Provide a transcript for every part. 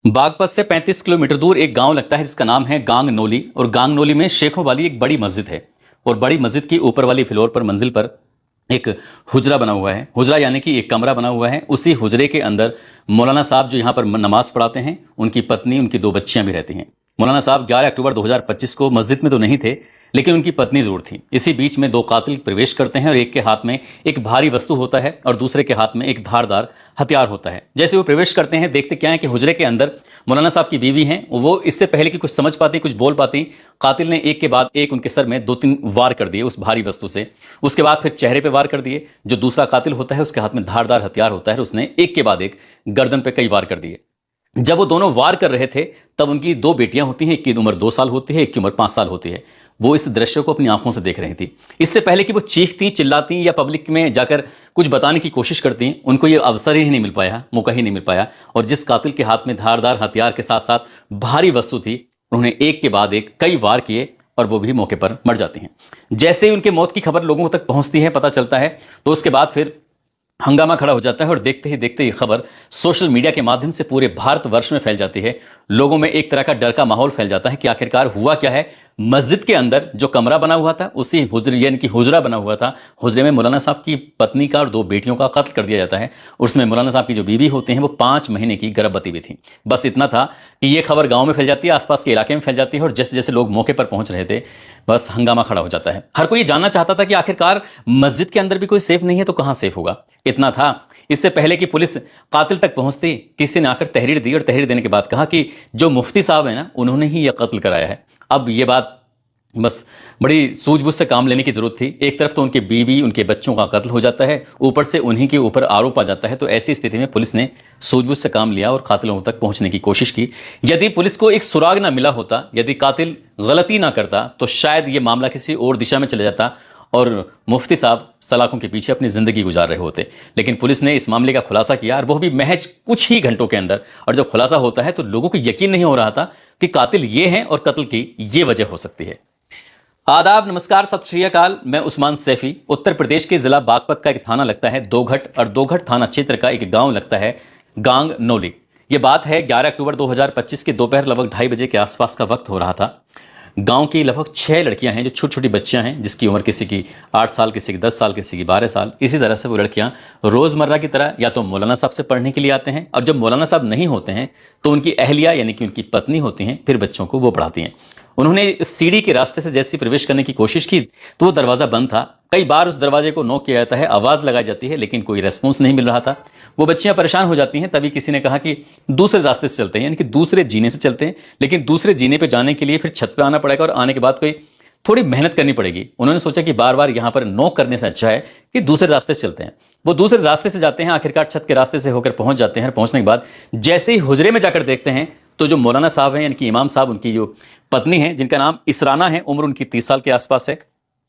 बागपत से 35 किलोमीटर दूर एक गांव लगता है जिसका नाम है गांगनौली। और गांगनौली में शेखों वाली एक बड़ी मस्जिद है और बड़ी मस्जिद की ऊपर वाली फ्लोर पर मंजिल पर एक हुजरा बना हुआ है। हुजरा यानी कि एक कमरा बना हुआ है। उसी हुजरे के अंदर मौलाना साहब जो यहाँ पर नमाज पढ़ाते हैं, उनकी पत्नी, उनकी दो बच्चियां भी रहती हैं। मौलाना साहब 11 अक्टूबर 2025 को मस्जिद में तो नहीं थे, लेकिन उनकी पत्नी जरूर थी। इसी बीच में दो कातिल प्रवेश करते हैं और एक के हाथ में एक भारी वस्तु होता है और दूसरे के हाथ में एक धारदार हथियार होता है। जैसे वो प्रवेश करते हैं, देखते क्या है कि हुजरे के अंदर मौलाना साहब की बीवी हैं। वो इससे पहले कि कुछ समझ पाती, कुछ बोल पाती, कातिल ने एक के बाद एक उनके सर में 2-3 वार कर दिए उस भारी वस्तु से। उसके बाद फिर चेहरे पे वार कर दिए। जो दूसरा कातिल होता है उसके हाथ में धारदार हथियार होता है, उसने एक के बाद एक गर्दन पे कई वार कर दिए। जब वो दोनों वार कर रहे थे तब उनकी दो बेटियां होती हैं, एक की उम्र 2 साल होती है, एक की उम्र 5 साल होती है। वो इस दृश्य को अपनी आंखों से देख रही थी। इससे पहले कि वो चीखती, चिल्लाती या पब्लिक में जाकर कुछ बताने की कोशिश करती, उनको ये अवसर ही नहीं मिल पाया, मौका ही नहीं मिल पाया। और जिस कातिल के हाथ में धारदार हथियार के साथ साथ भारी वस्तु थी, उन्होंने एक के बाद एक कई वार किए और वो भी मौके पर मर जाती हैं। जैसे ही उनके मौत की खबर लोगों तक पहुंचती है, पता चलता है, तो उसके बाद फिर हंगामा खड़ा हो जाता है और देखते ही देखते ये खबर सोशल मीडिया के माध्यम से पूरे भारतवर्ष में फैल जाती है। लोगों में एक तरह का डर का माहौल फैल जाता है कि आखिरकार हुआ क्या है। मस्जिद के अंदर जो कमरा बना हुआ था, उसी हुजरे यानी कि हुजरा बना हुआ था, हुजरे में मौलाना साहब की पत्नी का और 2 बेटियों का कत्ल कर दिया जाता है। उसमें मौलाना साहब की जो बीवी होती हैं वो 5 महीने की गर्भवती भी थी। बस इतना था कि ये खबर गांव में फैल जाती है, आसपास के इलाके में फैल जाती है और जैसे जैसे लोग मौके पर पहुंच रहे थे, बस हंगामा खड़ा हो जाता है। हर कोई ये जानना चाहता था कि आखिरकार मस्जिद के अंदर भी कोई सेफ नहीं है तो कहां सेफ होगा। इतना था, इससे पहले कि पुलिस कातिल तक पहुंचती, किसी ने आकर तहरीर दी और तहरीर देने के बाद कहा कि जो मुफ्ती साहब है ना, उन्होंने ही यह कत्ल कराया है। अब ये बात बस बड़ी सूझबूझ से काम लेने की जरूरत थी। एक तरफ तो उनकी बीवी, उनके बच्चों का कत्ल हो जाता है, ऊपर से उन्हीं के ऊपर आरोप आ जाता है। तो ऐसी स्थिति में पुलिस ने सूझबूझ से काम लिया और कातिलों तक पहुंचने की कोशिश की। यदि पुलिस को एक सुराग ना मिला होता, यदि कातिल गलती ना करता, तो शायद ये मामला किसी और दिशा में चला जाता और मुफ्ती साहब सलाखों के पीछे अपनी जिंदगी गुजार रहे होते। लेकिन पुलिस ने इस मामले का खुलासा किया और वो भी महज कुछ ही घंटों के अंदर। और जब खुलासा होता है तो लोगों को यकीन नहीं हो रहा था कि कातिल ये हैं और कत्ल की ये वजह हो सकती है। आदाब, नमस्कार, सत श्री अकाल। मैं उस्मान सैफी। उत्तर प्रदेश के जिला बागपत का एक थाना लगता है दोघट और दोघट थाना क्षेत्र का एक गांव लगता है गांगनौली। ये बात है 11 अक्टूबर 2025 के दोपहर लगभग 2:30 बजे के आसपास का वक्त हो रहा था। गांव की लगभग 6 लड़कियां हैं जो छोटी छोटी बच्चियां हैं, जिसकी उम्र किसी की 8 साल, किसी की 10 साल, किसी की 12 साल। इसी तरह से वो लड़कियां रोजमर्रा की तरह या तो मौलाना साहब से पढ़ने के लिए आते हैं, और जब मौलाना साहब नहीं होते हैं तो उनकी अहलिया यानी कि उनकी पत्नी होती हैं, फिर बच्चों को वो पढ़ाती हैं। उन्होंने सीढ़ी के रास्ते से जैसे प्रवेश करने की कोशिश की तो वो दरवाजा बंद था। कई बार उस दरवाजे को नॉक किया जाता है, आवाज लगाई जाती है, लेकिन कोई रेस्पॉन्स नहीं मिल रहा था। वो बच्चियां परेशान हो जाती हैं। तभी किसी ने कहा कि दूसरे रास्ते से चलते हैं, यानी कि दूसरे जीने से चलते हैं। लेकिन दूसरे जीने पे जाने के लिए फिर छत पे आना पड़ेगा और आने के बाद कोई थोड़ी मेहनत करनी पड़ेगी। उन्होंने सोचा कि बार बार यहां पर नॉक करने से अच्छा है कि दूसरे रास्ते से चलते हैं। वो दूसरे रास्ते से जाते हैं, आखिरकार छत के रास्ते से होकर पहुंच जाते हैं। पहुंचने के बाद जैसे ही हुजरे में जाकर देखते हैं तो जो मौलाना साहब हैं यानी कि इमाम साहब, उनकी जो पत्नी है जिनका नाम इसराना है, उम्र उनकी 30 साल के आसपास है,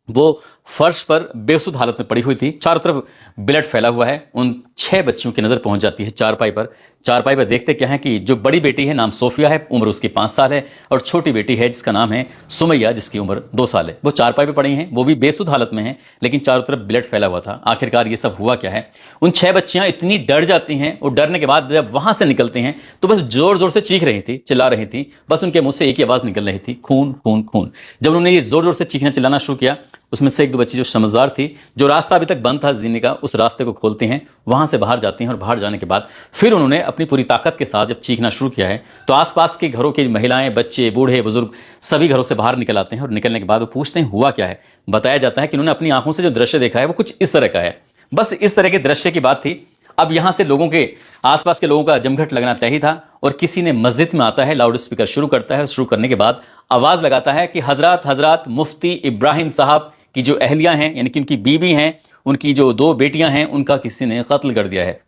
वो फर्श पर बेसुध हालत में पड़ी हुई थी। चारों तरफ ब्लड फैला हुआ है। उन 6 बच्चियों की नजर पहुंच जाती है चारपाई पर। चारपाई पर देखते क्या है कि जो बड़ी बेटी है, नाम सोफिया है, उम्र उसकी 5 साल है, और छोटी बेटी है जिसका नाम है सुमैया, जिसकी उम्र 2 साल है। वो चारपाई पर पड़ी हैं, वो भी बेसुध हालत में हैं, लेकिन चारों तरफ ब्लड फैला हुआ था। आखिरकार ये सब हुआ क्या है? उन 6 बच्चियां इतनी डर जाती हैं और डरने के बाद जब वहां से निकलती हैं तो बस जोर जोर से चीख रही थी, चिल्ला रही थी। बस उनके मुंह से एक ही आवाज निकल रही थी, खून खून खून। जब उन्होंने ये जोर जोर से चीखना चिल्लाना शुरू किया, उसमें से 1-2 बच्ची जो समझदार थी, जो रास्ता अभी तक बंद था जीने का, उस रास्ते को खोलती हैं, वहां से बाहर जाती हैं। और बाहर जाने के बाद फिर उन्होंने अपनी पूरी ताकत के साथ जब चीखना शुरू किया है तो आसपास के घरों की महिलाएं, बच्चे, बूढ़े, बुजुर्ग सभी घरों से बाहर निकल आते हैं। और निकलने के बाद वो पूछते हैं हुआ क्या है। बताया जाता है कि उन्होंने अपनी आंखों से जो दृश्य देखा है वो कुछ इस तरह का है। बस इस तरह के दृश्य की बात थी। अब यहां से लोगों के, आसपास के लोगों का जमघट लगना तय ही था। और किसी ने मस्जिद में आता है, लाउड स्पीकर शुरू करता है। शुरू करने के बाद आवाज लगाता है कि हजरत हजरत मुफ्ती इब्राहिम साहब की जो अहलिया हैं यानी कि उनकी बीवी हैं, उनकी जो 2 बेटियां हैं, उनका किसी ने कत्ल कर दिया है।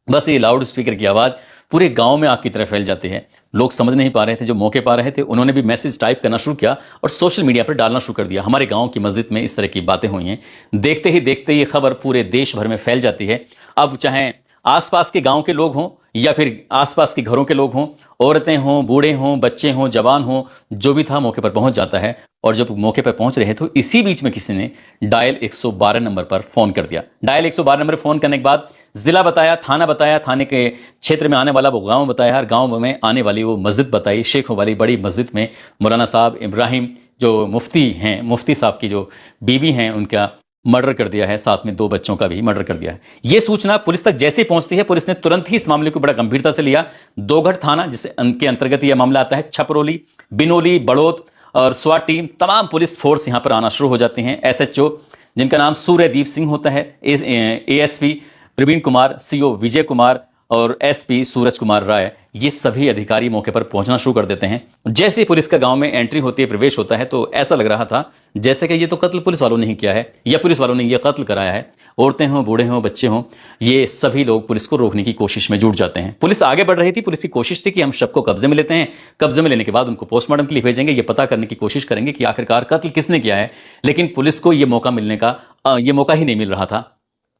बस ये लाउड स्पीकर की आवाज पूरे गांव में आग की तरह फैल जाती है। लोग समझ नहीं पा रहे थे, जो मौके पा रहे थे उन्होंने भी मैसेज टाइप करना शुरू किया और सोशल मीडिया पर डालना शुरू कर दिया, हमारे गांव की मस्जिद में इस तरह की बातें हुई हैं। देखते ही देखते ये खबर पूरे देश भर में फैल जाती है। अब चाहे आसपास के गांव के लोग हों या फिर आसपास के घरों के लोग हों, औरतें हों, बूढ़े हों, बच्चे हों, जवान हों, जो भी था मौके पर पहुंच जाता है। और जब मौके पर पहुंच रहे तो इसी बीच में किसी ने डायल 112 नंबर पर फोन कर दिया। डायल 112 नंबर फोन करने के बाद जिला बताया, थाना बताया, थाने के क्षेत्र में आने वाला वो गांव बताया, हर गांव में आने वाली वो मस्जिद बताई। शेखों वाली बड़ी मस्जिद में मौलाना साहब इब्राहिम जो मुफ्ती हैं, मुफ्ती साहब की जो बीवी हैं, उनका मर्डर कर दिया है, साथ में 2 बच्चों का भी मर्डर कर दिया है। यह सूचना पुलिस तक जैसे ही पहुंचती है, पुलिस ने तुरंत ही इस मामले को बड़ा गंभीरता से लिया। दोघड़ थाना जिसके अंतर्गत यह मामला आता है, छपरोली, बिनोली, बड़ौद और स्वाट टीम, तमाम पुलिस फोर्स यहां पर आना शुरू हो जाती हैं। एसएचओ जिनका नाम सूर्यदीप सिंह होता है, एएसपी प्रवीण कुमार, सीओ विजय कुमार और एसपी सूरज कुमार राय, ये सभी अधिकारी मौके पर पहुंचना शुरू कर देते हैं। जैसे ही पुलिस का गांव में एंट्री होती है, प्रवेश होता है, तो ऐसा लग रहा था जैसे कि ये तो कत्ल पुलिस वालों ने ही किया है या पुलिस वालों ने ये कत्ल कराया है। औरतें हों, बूढ़े हों, बच्चे हों, ये सभी लोग पुलिस को रोकने की कोशिश में जुट जाते हैं। पुलिस आगे बढ़ रही थी, पुलिस की कोशिश थी कि हम शव को कब्जे में लेते हैं, कब्जे में लेने के बाद उनको पोस्टमार्टम के लिए भेजेंगे, ये पता करने की कोशिश करेंगे कि आखिरकार कत्ल किसने किया है। लेकिन पुलिस को ये मौका ही नहीं मिल रहा था।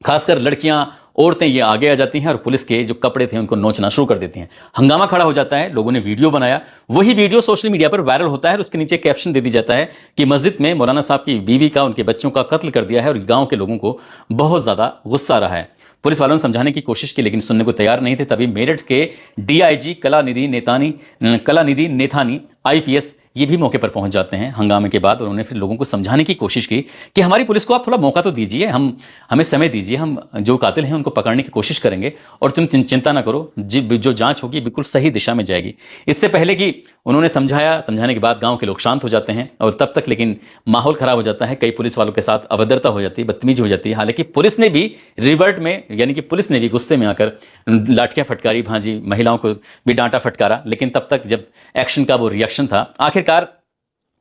खासकर लड़कियां, औरतें ये आगे आ जाती हैं और पुलिस के जो कपड़े थे उनको नोचना शुरू कर देती हैं। हंगामा खड़ा हो जाता है, लोगों ने वीडियो बनाया, वही वीडियो सोशल मीडिया पर वायरल होता है और उसके नीचे कैप्शन दे दी जाता है कि मस्जिद में मौलाना साहब की बीवी का, उनके बच्चों का कत्ल कर दिया है और गांव के लोगों को बहुत ज्यादा गुस्सा आ रहा है। पुलिस वालों ने समझाने की कोशिश की लेकिन सुनने को तैयार नहीं थे। तभी मेरठ के डीआईजी कलानिधि नेथानी आईपीएस ये भी मौके पर पहुंच जाते हैं हंगामे के बाद। उन्होंने फिर लोगों को समझाने की कोशिश की कि हमारी पुलिस को आप थोड़ा मौका तो दीजिए, हमें समय दीजिए, हम जो कातिल हैं उनको पकड़ने की कोशिश करेंगे और तुम चिंता ना करो, जो जांच होगी बिल्कुल सही दिशा में जाएगी। इससे पहले कि उन्होंने समझाने के बाद गांव के लोग शांत हो जाते हैं और तब तक लेकिन माहौल खराब हो जाता है। कई पुलिस वालों के साथ अभद्रता हो जाती है, बदतमीजी हो जाती है। हालांकि पुलिस ने भी रिवर्ट में, यानी कि पुलिस ने भी गुस्से में आकर लाठियां फटकारी, भाजी, महिलाओं को भी डांटा फटकारा। लेकिन तब तक जब एक्शन का वो रिएक्शन था, आखिरकार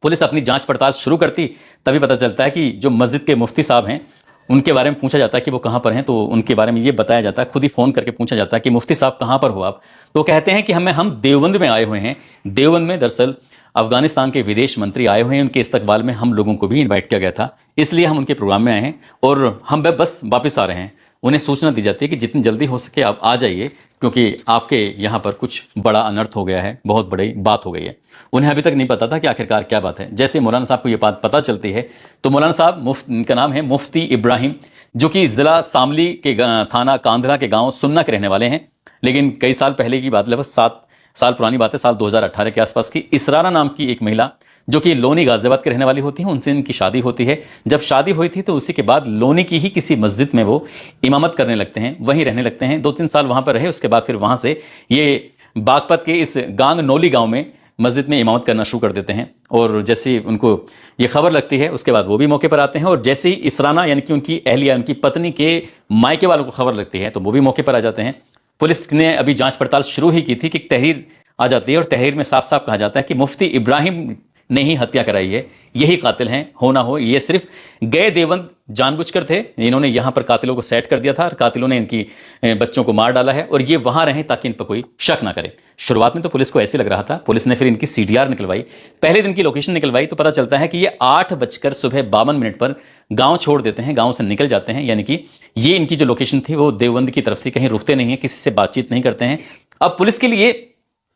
पुलिस अपनी जांच पड़ताल शुरू करती, तभी पता चलता है कि जो मस्जिद के मुफ्ती साहब हैं उनके बारे में पूछा जाता है कि वो कहां पर हैं, तो उनके बारे में ये बताया जाता है, खुद ही फोन करके पूछा जाता है कि मुफ्ती साहब कहां पर हो आप। तो कहते हैं कि हम देवबंद में आए हुए हैं। देवबंद में दरअसल अफगानिस्तान के विदेश मंत्री आए हुए हैं, उनके इस्तकबाल में हम लोगों को भी इन्वाइट किया गया था, इसलिए हम उनके प्रोग्राम में आए हैं और हम बस वापस आ रहे हैं। उन्हें सूचना दी जाती है कि जितनी जल्दी हो सके आप आ जाइए, क्योंकि आपके यहाँ पर कुछ बड़ा अनर्थ हो गया है, बहुत बड़ी बात हो गई है। उन्हें अभी तक नहीं पता था कि आखिरकार क्या बात है। जैसे मौलाना साहब को ये बात पता चलती है तो मौलाना साहब, इनका नाम है मुफ्ती इब्राहिम, जो कि जिला शामली के थाना कांधला के गांव सुन्ना के रहने वाले हैं। लेकिन कई साल पहले की बात, लगभग 7 साल पुरानी बात है, साल 2018 के आसपास की, इसरारा नाम की एक महिला जो कि लोनी गाजियाबाद के रहने वाली होती हैं, उनसे इनकी शादी होती है। जब शादी हुई थी तो उसी के बाद लोनी की ही किसी मस्जिद में वो इमामत करने लगते हैं, वहीं रहने लगते हैं। 2-3 साल वहां पर रहे, उसके बाद फिर वहां से ये बागपत के इस गांग नोली गांव में मस्जिद में इमामत करना शुरू कर देते हैं। और जैसे उनको ये खबर लगती है, उसके बाद वो भी मौके पर आते हैं और जैसे ही इसराना यानी कि उनकी अहलिया, उनकी पत्नी के मायके वालों को खबर लगती है तो वो भी मौके पर आ जाते हैं। पुलिस ने अभी जांच पड़ताल शुरू ही की थी कि तहरीर आ जाती है और तहरीर में साफ साफ कहा जाता है कि मुफ्ती इब्राहिम ने ही हत्या कराई है, यही कातिल हैं, हो ना हो ये सिर्फ गए देवबंद जानबूझकर थे। इन्होंने यहां पर कातिलों को सेट कर दिया था और कातिलों ने इनकी बच्चों को मार डाला है और ये वहां रहें ताकि इन पर कोई शक ना करे। शुरुआत में तो पुलिस को ऐसे लग रहा था। पुलिस ने फिर इनकी सीडीआर निकलवाई, पहले दिन की लोकेशन निकलवाई, तो पता चलता है कि ये 8:52 पर गांव छोड़ देते हैं, गांव से निकल जाते हैं। यानी कि ये इनकी जो लोकेशन थी वो देवबंद की तरफ थी, कहीं रुकते नहीं है, किसी से बातचीत नहीं करते हैं। अब पुलिस के लिए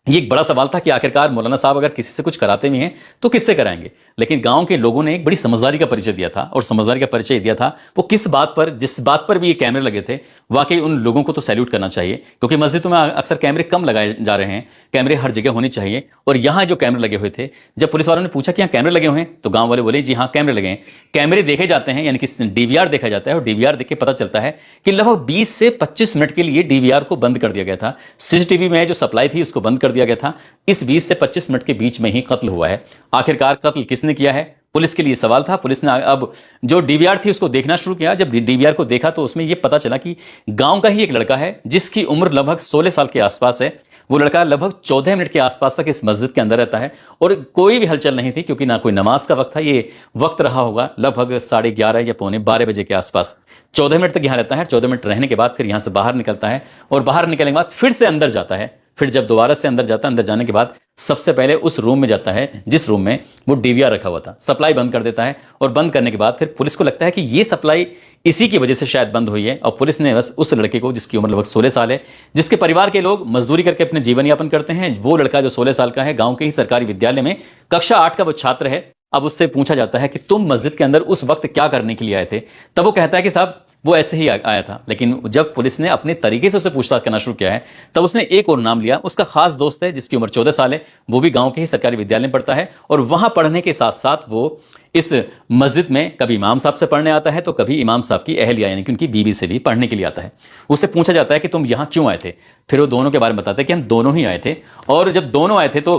ये एक बड़ा सवाल था कि आखिरकार मौलाना साहब अगर किसी से कुछ कराते भी हैं तो किससे कराएंगे। लेकिन गांव के लोगों ने एक बड़ी समझदारी का परिचय दिया था और समझदारी का परिचय दिया था वो किस बात पर, जिस बात पर भी ये कैमरे लगे थे, वाकई उन लोगों को तो सैल्यूट करना चाहिए, क्योंकि मस्जिदों में अक्सर कैमरे कम लगाए जा रहे हैं, कैमरे हर जगह होने चाहिए। और यहां जो कैमरे लगे हुए थे, जब पुलिस वालों ने पूछा कि यहाँ कैमरे लगे हुए हैं तो गांव वाले बोले जी हाँ कैमरे लगे हैं। कैमरे देखे जाते हैं, यानी कि डीवीआर देखा जाता है और डीवीआर देख के पता चलता है कि लगभग 20 से 25 मिनट के लिए डीवीआर को बंद कर दिया गया था। सीसीटीवी में जो सप्लाई थी उसको बंद कर दिया गया था। इस 20 से 25 मिनट के बीच में ही कत्ल हुआ है। आखिरकार कत्ल किसने किया है, पुलिस के लिए सवाल था। पुलिस ने अब जो डीवीआर थी उसको देखना शुरू किया। जब डीवीआर को देखा तो उसमें यह पता चला कि गांव का ही एक लड़का है जिसकी उम्र लगभग 16 साल के आसपास है। वो लड़का लगभग 14 मिनट के आसपास तक इस मस्जिद के अंदर रहता है और कोई भी हलचल नहीं थी, क्योंकि ना कोई नमाज का वक्त था। ये वक्त रहा होगा लगभग 11:30 या 11:45 बजे के आसपास। 14 मिनट तक यहां रहता है। 14 मिनट रहने के बाद फिर यहां से बाहर निकलता है और बाहर निकलने के बाद फिर से अंदर जाता है। फिर जब दोबारा से अंदर जाता है, अंदर जाने के बाद सबसे पहले उस रूम में जाता है जिस रूम में वो डीवीआर रखा हुआ था। सप्लाई बंद कर देता है और बंद करने के बाद फिर पुलिस को लगता है कि ये सप्लाई इसी की वजह से शायद बंद हुई है। और पुलिस ने बस उस लड़के को, जिसकी उम्र लगभग 16 साल है, जिसके परिवार के लोग मजदूरी करके अपने जीवन यापन करते हैं, वो लड़का जो 16 साल का है, गांव के ही सरकारी विद्यालय में कक्षा 8 का वो छात्र है। अब उससे पूछा जाता है कि तुम मस्जिद के अंदर उस वक्त क्या करने के लिए आए थे। तब वो कहता है कि साहब वो ऐसे ही आया था। लेकिन जब पुलिस ने अपने तरीके से उसे पूछताछ करना शुरू किया है, तब उसने एक और नाम लिया। उसका खास दोस्त है जिसकी उम्र 14 साल है, वो भी गांव के ही सरकारी विद्यालय में पढ़ता है, और वहां पढ़ने के साथ साथ वो इस मस्जिद में कभी इमाम साहब से पढ़ने आता है तो कभी इमाम साहब की अहलिया यानी कि उनकी बीवी से भी पढ़ने के लिए आता है। उससे पूछा जाता है कि तुम यहां क्यों आए थे, फिर वो दोनों के बारे में बताते हैं कि हम दोनों ही आए थे। और जब दोनों आए थे तो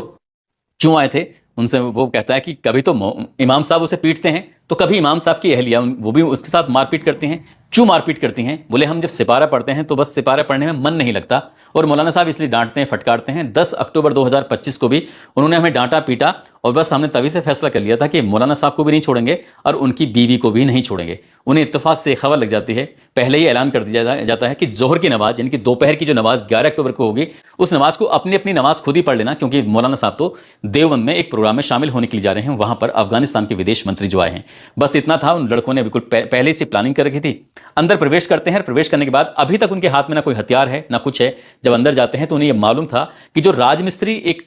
क्यों आए थे, उनसे वो कहता है कि कभी तो इमाम साहब उसे पीटते हैं तो कभी इमाम साहब की अहलिया वो भी उसके साथ मारपीट करती हैं। क्यों मारपीट करती हैं? बोले हम जब सिपारा पढ़ते हैं तो बस सिपारा पढ़ने में मन नहीं लगता, और मौलाना साहब इसलिए डांटते हैं, फटकारते हैं। 10 अक्टूबर 2025 को भी उन्होंने हमें डांटा पीटा, और बस हमने तभी से फैसला कर लिया था कि मौलाना साहब को भी नहीं छोड़ेंगे और उनकी बीवी को भी नहीं छोड़ेंगे। उन्हें इत्तेफाक से खबर लग जाती है, पहले ही ऐलान कर दिया जाता है कि जोहर की नमाज यानी कि दोपहर की जो नमाज 11 अक्टूबर को होगी, उस नमाज को अपनी अपनी नमाज खुद ही पढ़ लेना, क्योंकि मौलाना साहब तो देवबंद में एक प्रोग्राम में शामिल होने के लिए जा रहे हैं, वहां पर अफगानिस्तान के विदेश मंत्री जो आए हैं। बस इतना था, उन लड़कों ने बिल्कुल पहले से प्लानिंग कर रखी थी। अंदर प्रवेश करते हैं, प्रवेश करने के बाद अभी तक उनके हाथ में ना कोई हथियार है ना कुछ है। जब अंदर जाते हैं तो उन्हें यह मालूम था कि जो राजमिस्त्री एक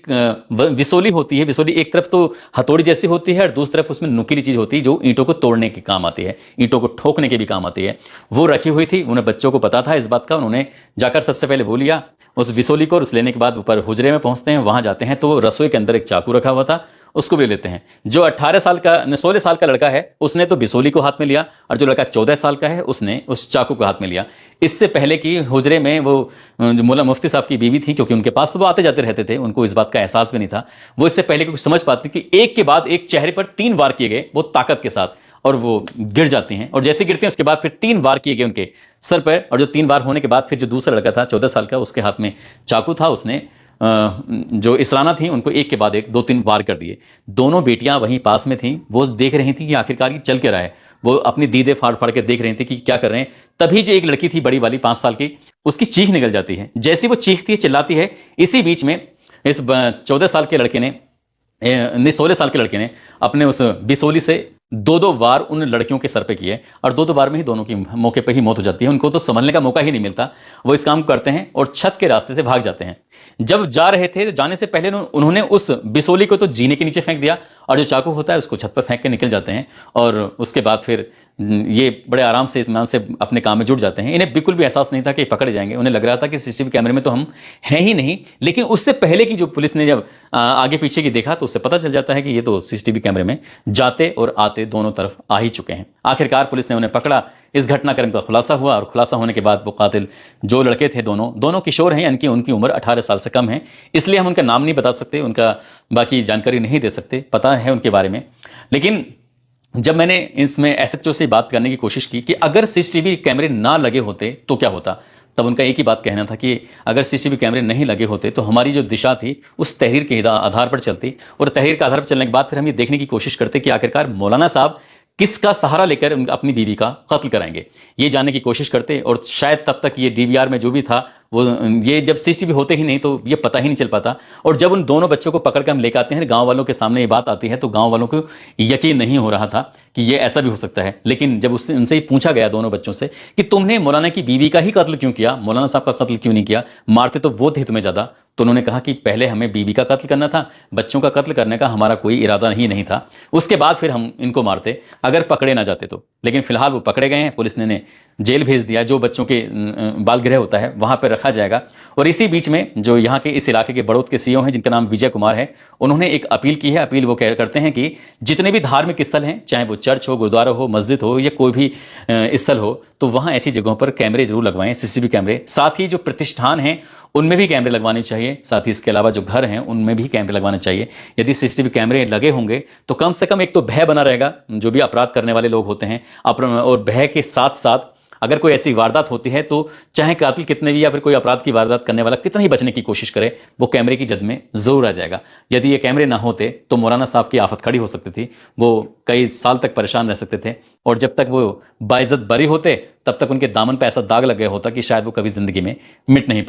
विसोली होती है, विसोली एक तरफ तो हथौड़ी जैसी होती है और दूसरी तरफ उसमें नुकीली चीज होती है जो ईंटों को तोड़ने के काम आती है, ईंटों को ठोकने के भी काम आती है, वो रखी हुई थी। उन्हें बच्चों को पता था इस बात का। उन्होंने जाकर सबसे पहले वो लिया उस विसोली को, और उस लेने के बाद ऊपर हुजरे में पहुंचते हैं। वहां जाते हैं तो रसोई के अंदर एक चाकू रखा हुआ था, उसको भी लेते हैं। जो 18 साल का 16 साल का लड़का है उसने तो बिसोली को हाथ में लिया, और जो लड़का 14 साल का है उसने उस चाकू को हाथ में लिया। इससे पहले कि हुजरे में वो जो मुल्ला मुफ्ती साहब की बीवी थी, क्योंकि उनके पास तो वो आते जाते रहते थे, उनको इस बात का एहसास भी नहीं था। वो इससे पहले कुछ समझ पाती कि एक के बाद एक चेहरे पर 3 वार किए गए वो ताकत के साथ, और वो गिर जाती हैं। और जैसे गिरते हैं उसके बाद फिर 3 वार किए गए उनके सर पर, और जो 3 वार होने के बाद फिर जो दूसरा लड़का था 14 साल का, उसके हाथ में चाकू था, उसने जो इसराना थी उनको एक के बाद एक 2-3 वार कर दिए। दोनों बेटियां वहीं पास में थीं, वो देख रही थी कि आखिरकार ये चल क्या रहा है। वो अपनी दीदे फाड़ फाड़ के देख रही थी कि क्या कर रहे हैं। तभी जो एक लड़की थी बड़ी वाली 5 साल की, उसकी चीख निकल जाती है। जैसी वो चीखती है, चिल्लाती है, इसी बीच में इस 14 साल के लड़के ने 16 साल के लड़के ने अपने उस बिसोली से 2-2 वार उन लड़कियों के सर पे किए, और 2-2 बार में ही दोनों की मौके पे ही मौत हो जाती है। उनको तो संभलने का मौका ही नहीं मिलता। वो इस काम को करते हैं और छत के रास्ते से भाग जाते हैं। जब जा रहे थे तो जाने से पहले उन्होंने उस बिसोली को तो जीने के नीचे फेंक दिया, और जो चाकू होता है उसको छत पर फेंक के निकल जाते हैं। और उसके बाद फिर ये बड़े आराम से इत्मीनान से अपने काम में जुट जाते हैं। इन्हें बिल्कुल भी एहसास नहीं था कि पकड़े जाएंगे। उन्हें लग रहा था कि सीसीटीवी कैमरे में तो हम हैं ही नहीं। लेकिन उससे पहले की जो पुलिस ने जब आगे पीछे की देखा तो उससे पता चल जाता है कि ये तो सीसीटीवी कैमरे में जाते और आते दोनों तरफ आ ही चुके हैं। आखिरकार पुलिस ने उन्हें पकड़ा। इस घटनाक्रम का खुलासा हुआ, और खुलासा होने के बाद वो कातिल जो लड़के थे दोनों किशोर हैं, यानी कि उनकी उम्र 18 साल से कम है, इसलिए हम उनका नाम नहीं बता सकते, उनका बाकी जानकारी नहीं दे सकते। पता है उनके बारे में। लेकिन जब मैंने इसमें एसएचओ से बात करने की कोशिश की कि अगर सीसीटीवी कैमरे ना लगे होते तो क्या होता, तब उनका एक ही बात कहना था कि अगर सीसीटीवी कैमरे नहीं लगे होते तो हमारी जो दिशा थी उस तहरीर के आधार पर चलती, और तहरीर के आधार पर चलने के बाद फिर हम ये देखने की कोशिश करते कि आखिरकार मौलाना साहब किसका सहारा लेकर अपनी बीवी का कत्ल कराएंगे, ये जानने की कोशिश करते। और शायद तब तक ये डीवीआर में जो भी था वो, ये जब सीसीटीवी होते ही नहीं तो ये पता ही नहीं चल पाता। और जब उन दोनों बच्चों को पकड़ कर हम लेकर आते हैं, गांव वालों के सामने ये बात आती है, तो गांव वालों को यकीन नहीं हो रहा था कि ये ऐसा भी हो सकता है। लेकिन जब उससे उनसे ही पूछा गया दोनों बच्चों से कि तुमने मौलाना की बीवी का ही कत्ल क्यों किया, मौलाना साहब का कत्ल क्यों नहीं किया, मारते तो वो थे तुम्हें ज्यादा, तो उन्होंने कहा कि पहले हमें बीवी का कत्ल करना था, बच्चों का कत्ल करने का हमारा कोई इरादा ही नहीं था। उसके बाद फिर हम इनको मारते अगर पकड़े ना जाते तो। लेकिन फिलहाल वो पकड़े गए हैं, पुलिस ने जेल भेज दिया। जो बच्चों के बाल गृह होता है वहां पर रखा जाएगा। और इसी बीच में जो यहाँ के इस इलाके के बड़ौद के सीओ हैं, जिनका नाम विजय कुमार है, उन्होंने एक अपील की है। अपील वो करते हैं कि जितने भी धार्मिक स्थल हैं, चाहे वो चर्च हो, गुरुद्वारा हो, मस्जिद हो, या कोई भी स्थल हो, तो वहां ऐसी जगहों पर कैमरे जरूर लगवाएं, सीसीटीवी कैमरे। साथ ही जो प्रतिष्ठान हैं उनमें भी कैमरे लगवाने चाहिए। साथ ही इसके अलावा जो घर हैं उनमें भी कैमरे लगवाने चाहिए। यदि सीसीटीवी कैमरे लगे होंगे तो कम से कम एक तो भय बना रहेगा जो भी अपराध करने वाले लोग होते हैं, और भय के साथ साथ अगर कोई ऐसी वारदात होती है तो चाहे कातिल कितने भी या फिर कोई अपराध की वारदात करने वाला कितना ही बचने की कोशिश करे, वो कैमरे की जद में जरूर आ जाएगा। यदि ये कैमरे ना होते तो मौलाना साहब की आफत खड़ी हो सकती थी। वो कई साल तक परेशान रह सकते थे, और जब तक वो बाइज्जत बरी होते तब तक उनके दामन पर ऐसा दाग लग गया होता कि शायद वो कभी जिंदगी में मिट नहीं